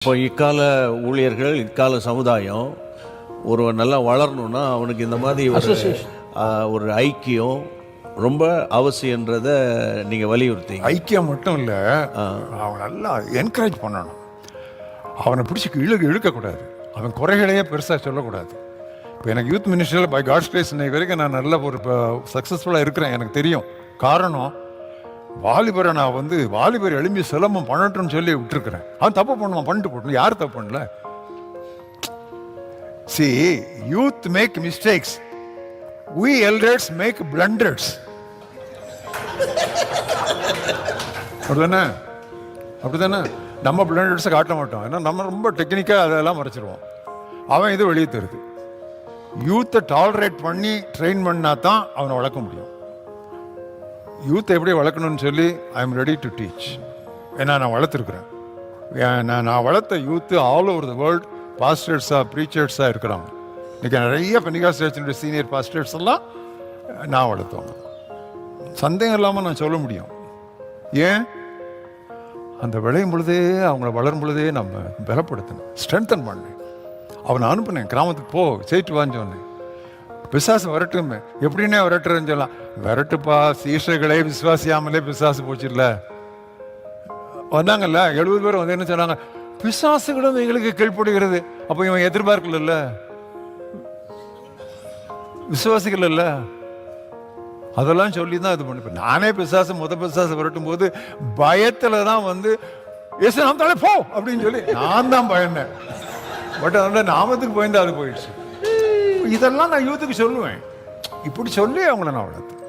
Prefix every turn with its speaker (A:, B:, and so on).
A: இப்போ இக்கால ஊழியர்கள், இக்கால சமுதாயம் ஒருவன் நல்லா வளரணும்னா அவனுக்கு இந்த மாதிரி ஒரு ஐக்கியம் ரொம்ப அவசியன்றதை நீங்கள் வலியுறுத்தீங்க.
B: ஐக்கியம் மட்டும் இல்லை, அவன் நல்லா என்கரேஜ் பண்ணணும். அவனை பிடிச்சி இழுக்கக்கூடாது. அவன் குறைகளையே பெருசாக சொல்லக்கூடாது. இப்போ எனக்கு யூத் மினிஸ்டரில் பை காட்ஸ் கிரேஸ் இன்னைக்கு வரைக்கும் நான் நல்ல ஒரு சக்ஸஸ்ஃபுல்லாக இருக்கிறேன். எனக்கு தெரியும் காரணம். வாலிபரை நான் வாலிபர் எழும்பி சிலம்பம் பண்ணட்டும்னு சொல்லி விட்டுருக்கிறேன். அவன் தப்பு பண்ணுவான், பண்ணிட்டு போட்டணும். யார் தப்பு பண்ணல? See, youth make mistakes. We elders make blunders. அப்படிதானே? நம்ம பிளண்டர்ஸை காட்ட மாட்டோம். ஏன்னா நம்ம ரொம்ப டெக்னிக்காக அதெல்லாம் மறைச்சிருவோம். அவன் இது வெளியே தருது. யூத்தை டாலரேட் பண்ணி ட்ரெயின் பண்ணா தான் அவனை வளர்க்க முடியும். யூத்தை எப்படி வளர்க்கணும்னு சொல்லி I am ready to teach. ஏன்னா நான் வளர்த்துருக்குறேன். நான் வளர்த்த youth all over the world பாஸ்டர்ஸாக ப்ரீச்சர்ஸாக இருக்கிறாங்க. இன்றைக்கி நிறைய பெண்டிகாஸ்ட் சர்ச்சினுடைய சீனியர் பாஸ்டர்ஸ் எல்லாம் நான் வளர்த்தவங்க. சந்தேகம் இல்லாமல் நான் சொல்ல முடியும். ஏன்? அந்த விளையும் பொழுதே அவங்கள வளரும் பொழுதே நம்ம பலப்படுத்தணும், ஸ்ட்ரென்தன் பண்ணேன். அவனை அனுப்புனேன், கிராமத்துக்கு போ, செய்யிட்டு வான்னு சொன்னேன். பிசாசு வரட்டுமே. எப்படின்னே வரட்டுறேன்னு சொல்லலாம். வரட்டுப்பா, சீஷர்களே விசுவாசியாமலே பிசாசு போச்சுல்ல. வந்தாங்கல்ல 70 பேர் வந்து என்ன சொன்னாங்க? பிசாசுகளும் எங்களுக்கு கீழ்ப்படுகிறது. அப்போ இவன் எதிர்பார்க்கல, விசுவாசிகள் இல்ல. அதெல்லாம் சொல்லி தான் இது பண்ணிப்பேன். நானே பிசாசு பிசாசு வரட்டும் போது பயத்துல தான் ஏசு நாமத்தாலே போ அப்படின்னு சொல்லி நான் தான் பயந்தேன். பட் அதோட நாமத்துக்கு பயந்து அது போயிடுச்சு. இதெல்லாம் நான் யூத்துக்கு சொல்லுவேன். இப்படி சொல்லி அவங்கள நான் வளர்த்தேன்.